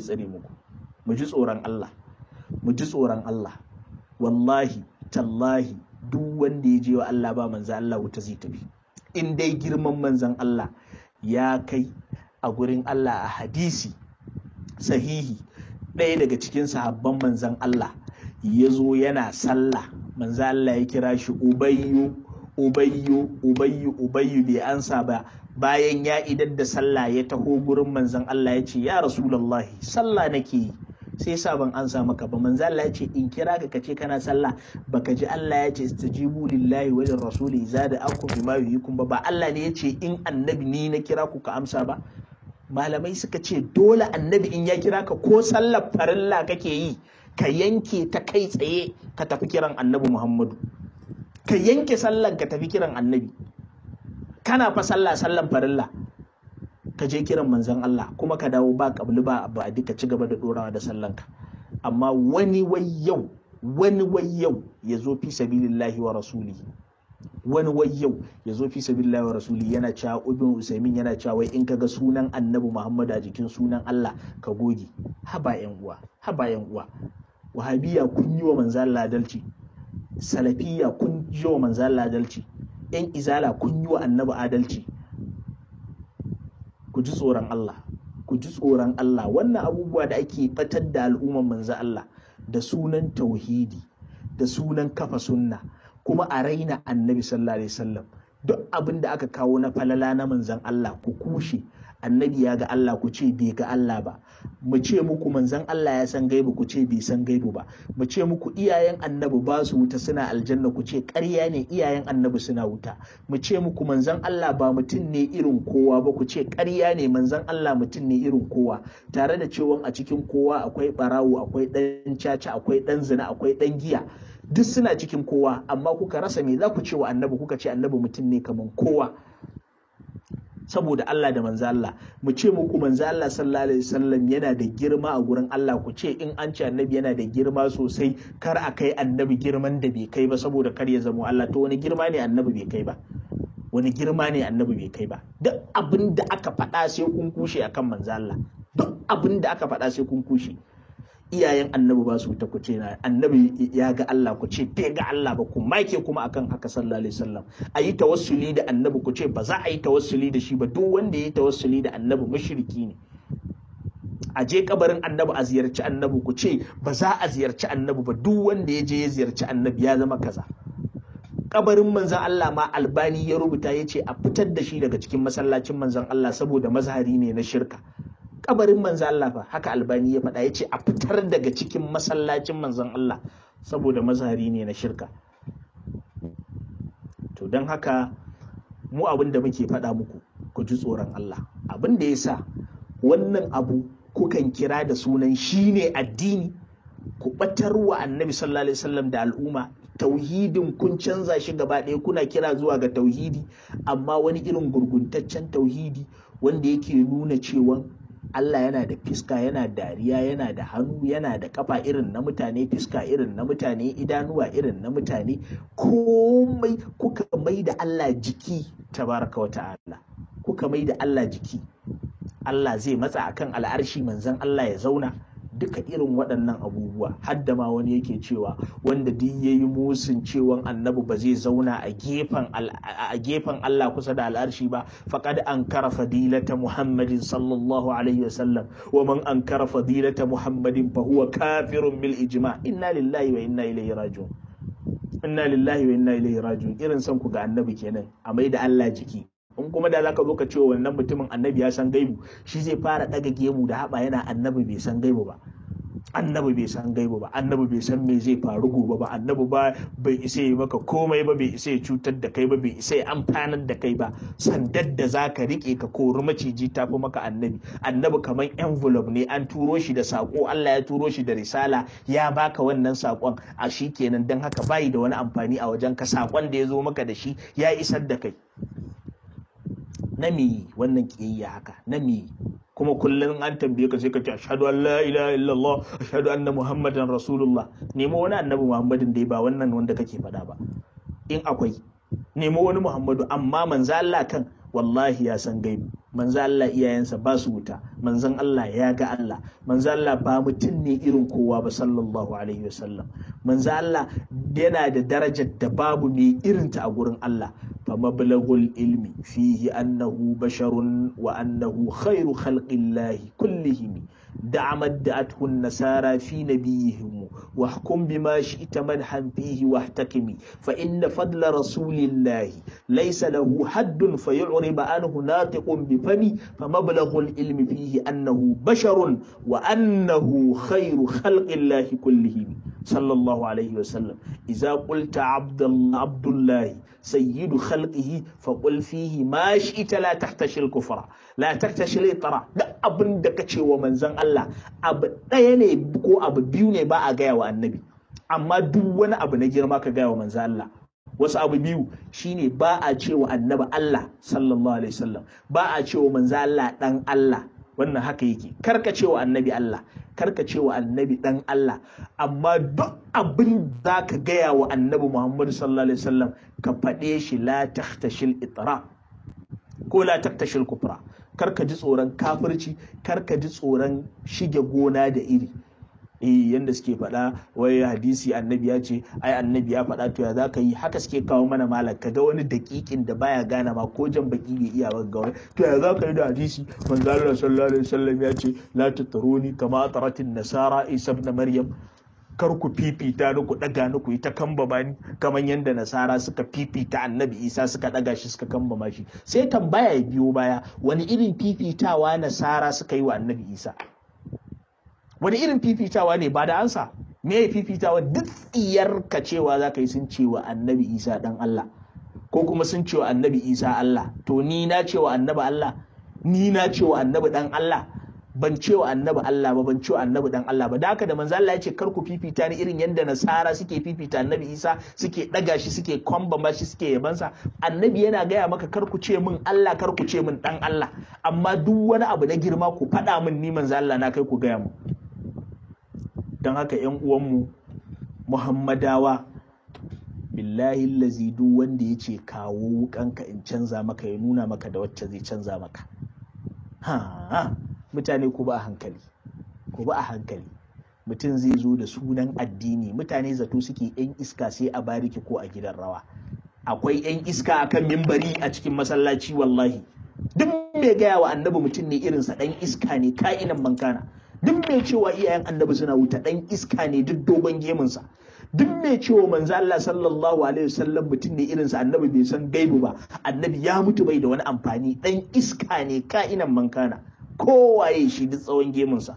tsare muku? Mu ji tsoron Allah, wallahi tallahi. Duk wanda ya je wa Allah ba manzan Allah wuta zai tafi. In dai girman manzan Allah ya kai a gurin Allah, a hadisi sahihi, ɗaya daga cikin sahabban manzan Allah ya zo yana sallah, manzan Allah ya kira shi Ubayyu bai ansa ba. Bayan ya idar da sallah ya taho gurin manzan Allah ya ce, ya Rasulullahi, sallah nake yi, sai sa ban ansa maka ba. Manzo Allah ya ce in kira ka kace kana sallah, baka ji Allah ya ce istajibu lillahi wa lirrasuli idza da'akum bima yuhyikum ba Allah ne ya ce in annabi ni na kira ku ka amsa ba? Malamai suka ce dole annabi in ya kira ka, ko sallar farilla kake yi, ka yanke ta kai tsaye ka tafi kiran Annabi Muhammadu. Ka yanke sallan ka tafi kiran annabi. Kana fa sallan farilla, ka je kiran manzon Allah kuma ka dawo ba kabli ba a duka ci gaba da dorawa da sallanka. Amma wani wai yau ya zo fi sabilillahi wa rasulihi, yana cewa Ibn Usaimin yana cewa wai in kaga sunan Annabi Muhammad a jikin sunan Allah ka goge. Haba yan uwa, wahabiya kun yi wa manzon Allah adalci, salafiya kun yi wa manzon Allah adalci, yan izala kun yi wa Annabi adalci. Ku ji tsoron Allah, wannan abubuwa da ake fatar da al'umman manzo Allah da sunan tauhidi, da sunan kafa sunna, kuma a raina annabi sallallahu alaihi wasallam. Duk abin da aka kawo na falala na manzon Allah ku kushe, annabi ya ga Allah ku ce bai ga Allah ba, mu ce muku manzon Allah ya san gaibu ku ce bai san gaibu ba, mu ce muku iyayen annabi ba su wuta suna aljanna ku ce ƙarya ne iyayen annabi suna wuta, mu ce muku manzon Allah ba mutum ne irin kowa ba ku ce ƙarya ne manzon Allah mutum ne irin kowa, tare da cewa a cikin kowa akwai barawo, akwai ɗan caca, akwai ɗan zina, akwai ɗan giya, duk suna cikin kowa, amma kuka rasa me za ku ce wa annabi, kuka ce annabi mutum ne kaman kowa. Saboda Allah da manzo Allah, mu ce muku manzo Allah sallallahu alaihi wasallam yana da girma a gurin Allah, ku ce in an ce annabi yana da girma sosai, kar a kai annabi girman da bai kai ba saboda kar ya zama Allah. To wani girma ne annabi bai kai ba? Wani girma ne annabi bai kai ba? Duk abin da aka faɗa sai kun kushe akan manzo Allah, duk abin da aka faɗa sai kun kushe. Iyayen annabi ba su wuta ku ce na annabi ya ga Allah ku ce bai ga Allah ba, ku make kuma akan haka sallallahu alaihi wasallam. A yi tawassuli da annabi ku ce ba za a yi tawassuli da shi ba, duk wanda ya yi tawassuli da annabi mushriki ne. A je kabarin annabi a ziyarci annabi ku ce ba za a ziyarci annabi ba, duk wanda ya je ya ziyarci annabi ya zama kaza. Kabarin manzon Allah ma Albani ya rubuta ya ce a fitar da shi daga cikin masallacin manzon Allah saboda mazhari ne na shirka. Kabarin manzon Allah fa haka Albani ya faɗa, ya ce a fitar daga cikin masallacin manzon Allah saboda mazhari ne na shirka. To don haka mu abin da muke faɗa muku, ku ji tsoron Allah. Abin da ya sa wannan abu kukan kira da sunan shi ne addini, ku ɓatar wa annabi sallallahu alaihi wasallam da al'umma. Tauhidin kun canza shi gaba ɗaya, kuna kira zuwa ga tauhidi, amma wani irin gurguntaccen tauhidi wanda yake nuna cewa Allah yana da fiska, yana dariya, yana da hannu, yana da kafa irin na mutane, fiska irin na mutane, idanuwa irin na mutane, komai kuka mai da Allah jiki tabaraka wa ta'ala, kuka mai da Allah jiki. Allah zai matsa akan al'arshi manzon Allah ya zauna, duka irin waɗannan abubuwa. Hadda ma wani yake cewa wanda duk yayi musun cewan annabi ba zai zauna a gefen Allah kusa da al'arshi ba, faqad ankara fadilata Muhammadin sallallahu alaihi wasallam, wa man ankara fadilata Muhammadin fa huwa kafirun bil ijma'. Inna lillahi wa inna ilaihi raji'un. Inna lillahi wa inna ilaihi raji'un. Irin san ku ga annabi kenan, a mai da Allah jiki. In kuma da zaka zo ka ce wannan mutumin annabi ya san gaibu, shi zai fara daga gemu da haɓa yana annabi bai san gaibu ba, annabi bai san gaibu ba, annabi bai san me zai faru gobe ba, annabi bai isa yi maka komai ba, bai isa ya cutar da kai ba, bai isa ya amfanar da kai ba. Sandar da zaka rike ka kori maciji tafi maka annabi. Annabi kamar envelope ne, an turo shi da sako, Allah ya turo shi da risala, ya baka wannan sakon a shi kenan. Dan haka bai da wani amfani a wajen ka, sakon da ya zo maka da shi ya isar da kai. Na me wannan kiyayya haka, na me? Kuma kullum an tambaye ka sai ka ce ashhadu an la ilaha illallah, ashhadu anna muhammadan rasulullah. Nemo wani annabi muhammadin dai ba wannan wanda kake faɗa ba, in akwai nemo wani muhammadu. Amma manzo Allah kan wallahi ya san gaibi, manzo Allah iyayensa ba su wuta, manzon Allah ya ga Allah, manzo Allah ba mutum ne irin kowa ba sallallahu alaihi wasallam. Manzo Allah yana da darajar da babu mai irinta a gurin Allah. فمبلغ العلم فيه أنه بشر وأنه خير خلق الله كلهم. دع ما ادعته النصارى في نبيهم، واحكم بما شئت مدحا فيه واحتكم، فإن فضل رسول الله ليس له حد فيعرب عنه ناطق بفمي. فمبلغ العلم فيه أنه بشر وأنه خير خلق الله كلهم صلى الله عليه وسلم. إذا قلت عبد الله سيد خلقه فقل فيه ما شئت لا تحتشي الكفر لا تحتشي الإطراء. da abin da kace wa manzon Allah abu ɗaya ne ko abu biyu ne ba a gaya wa annabi, amma duk wani abu na girma ka gaya wa manzon Allah. Wasu abu biyu shine ba a ce wa annabi Allah sallallahu alaihi wasallam, ba a ce wa manzon Allah dan Allah. Wannan haka yake, karka ce wa annabi Allah, karka ce wa annabi dan Allah, amma duk abin da ka gaya wa annabi Muhammad sallallahu alaihi wasallam ka faɗe shi la tahtashil itra ko la tahtashil kufra. Karka ji tsoron kafirci, karka ji tsoron shige gona da iri. Yanda suke faɗa wai hadisi annabi ya ce, ai annabi ya faɗa, to ya za ka yi? Haka suke kawo mana malam, ka ga wani daƙiƙin da baya gane ma ko jan baki bai iya ba, ga to ya za ka yi da hadisi manzo Allah sallallahu alaihi wasallam ya ce la tatruni kama ataratin nasara Isa ibn Maryam. kar ku fifita ni ku daga ni ku yi ta kambama ni kamar yadda nasara suka fifita annabi isa suka daga shi suka kambama shi. Sai tambaya ya biyo baya, wani irin fifitawa nasara suka yi wa annabi isa? Wani irin fifitawa ne? ba da ansa. Me ya fifitawa? Duk tsiyarka cewa za ka yi sun ce wa annabi isa dan Allah, ko kuma sun ce wa annabi isa Allah. To ni na ce wa annabi Allah? Ni na ce wa annabi dan Allah? Ban ce wa annabi Allah ba, ban ce wa annabi dan Allah ba. Da haka da manzo Allah ya ce kar ku fifita ni irin yanda nasara suke fifita annabi isa, suke daga shi, suke kwambama shi, suke yabansa. Annabi yana gaya maka kar ku ce min Allah, kar ku ce min dan Allah, amma duk wani abu na girma ku faɗa min ni manzo Allah na kai ku gaya mu. Don haka ƴan uwanmu Muhammadawa, billahi lazi duk wanda ya ce kawo wukanka in canza maka, ya nuna maka da wacce zai canza maka. Mutane ku ba a hankali, ku ba a hankali. Mutum zai zo da sunan addini, mutane zato suke yan iska sai a bariki ko a gidan rawa. Akwai yan iska akan mimbari a cikin masallaci, wallahi duk mai gaya wa annabi mutum ne irinsa dan iska ne ka'inan mankana. Duk mai cewa iyayen annabi suna wuta dan iska ne duk dogon gemunsa. Duk mai cewa manzo Allah sallallahu alaihi wasallam mutum ne irinsa, annabi bai san gaibu ba, annabi ya mutu bai da wani amfani, dan iska ne ka'inan mankana. Kowaye shi duk tsawon gemunsa.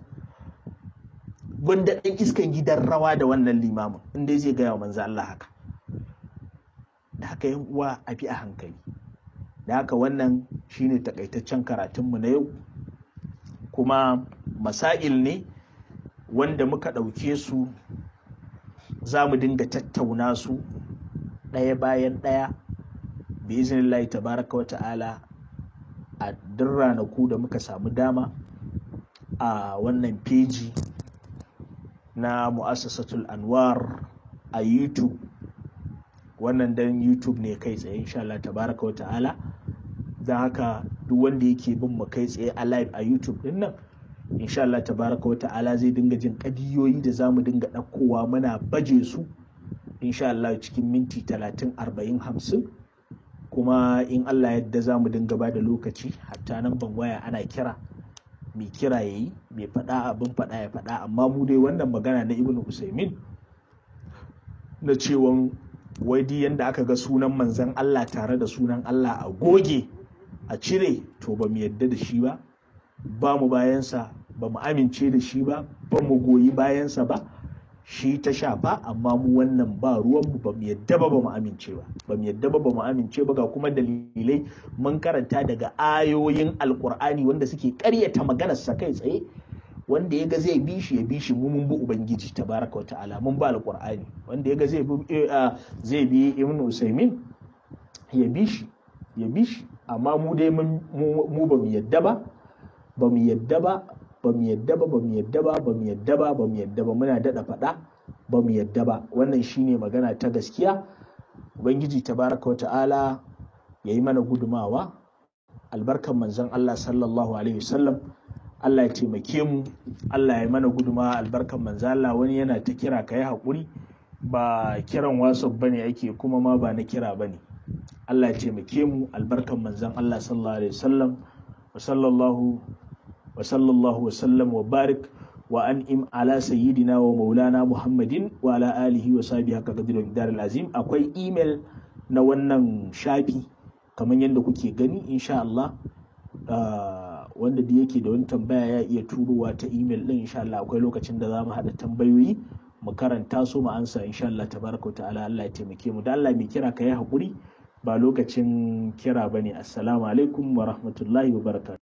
Gwanda ɗan iskan gidan rawa da wannan limamin inda zai gaya wa manzo Allah haka. Da haka yan uwa a bi a hankali. Da haka wannan shine takaitaccen karatunmu na yau, kuma masail ne wanda muka ɗauke su za mu dinga tattauna su ɗaya bayan ɗaya bi iznillahi tabaraka wa ta'ala a duk ranaku da muka samu dama a wannan peji na mu'assasatul anwar a YouTube. Wannan dan YouTube ne kai tsaye insha Allah tabaraka wa ta'ala. Don haka duk wanda yake bin mu kai tsaye a live a YouTube din nan, insha Allah tabaraka wa ta'ala zai dinga jin kadiyoyi da zamu dinga ɗaukowa muna baje su insha Allah cikin minti 30 40 50. Kuma in Allah yadda za mu dinga ba da lokaci, hatta nan ban waya ana kira, mai kira ya yi, mai faɗa abin faɗa ya faɗa. Amma mu dai wannan magana na Ibn Usaimin na cewan wai di yanda aka ga sunan manzan Allah tare da sunan Allah a goge a cire, to ba mu yadda da shi ba, ba mu bayansa, ba mu amince da shi ba, ba mu goyi bayansa ba. Shi ta shafa, amma mu wannan ba ruwanmu, ba mu yadda ba, ba mu amince ba, ba mu yadda ba, ba mu amince ba. Ga kuma dalilai mun karanta daga ayoyin alkur'ani wanda suke ƙaryata maganarsa kai tsaye. Wanda ya ga zai bi shi ya bi shi, mu mun bi ubangiji tabaraka wa ta'ala, mun ba alkur'ani. Wanda ya ga zai bi Ibn Usaimin ya bi shi, ya bi shi. Amma mu dai mu ba mu yadda ba, ba mu yadda ba, ba mu yadda ba, ba mu yadda ba, ba mu yadda ba, ba mu yadda ba. Muna daɗa faɗa ba mu yadda ba. Wannan shine magana ta gaskiya. Ubangiji tabaraka wa ta'ala ya yi mana gudumawa, albarkan manzon Allah sallallahu alaihi wasallam. Allah ya taimake mu, Allah ya mana gudumawa, albarkan manzon Allah. Wani yana ta kira, ka yi haƙuri, ba kiran WhatsApp bane ake, kuma ma ba na kira bane. Allah ya taimake mu, albarkan manzon Allah sallallahu alaihi wasallam. Wa sallallahu wa sallam wa barik wa an'im ala sayyidina wa maulana Muhammadin wa ala alihi wa sahbihi haka qadri wa darul azim. Akwai email na wannan shafi kamar yadda kuke gani insha Allah. Wanda da yake da wani tambaya ya iya turowa ta email din insha Allah. Akwai lokacin da za mu haɗa tambayoyi mu karanta su mu ansa insha Allah tabaraka ta'ala. Allah ya taimake mu. Da Allah mai kira ka yi haƙuri, ba lokacin kira bane. Assalamu alaikum wa rahmatullahi wa barakatuh.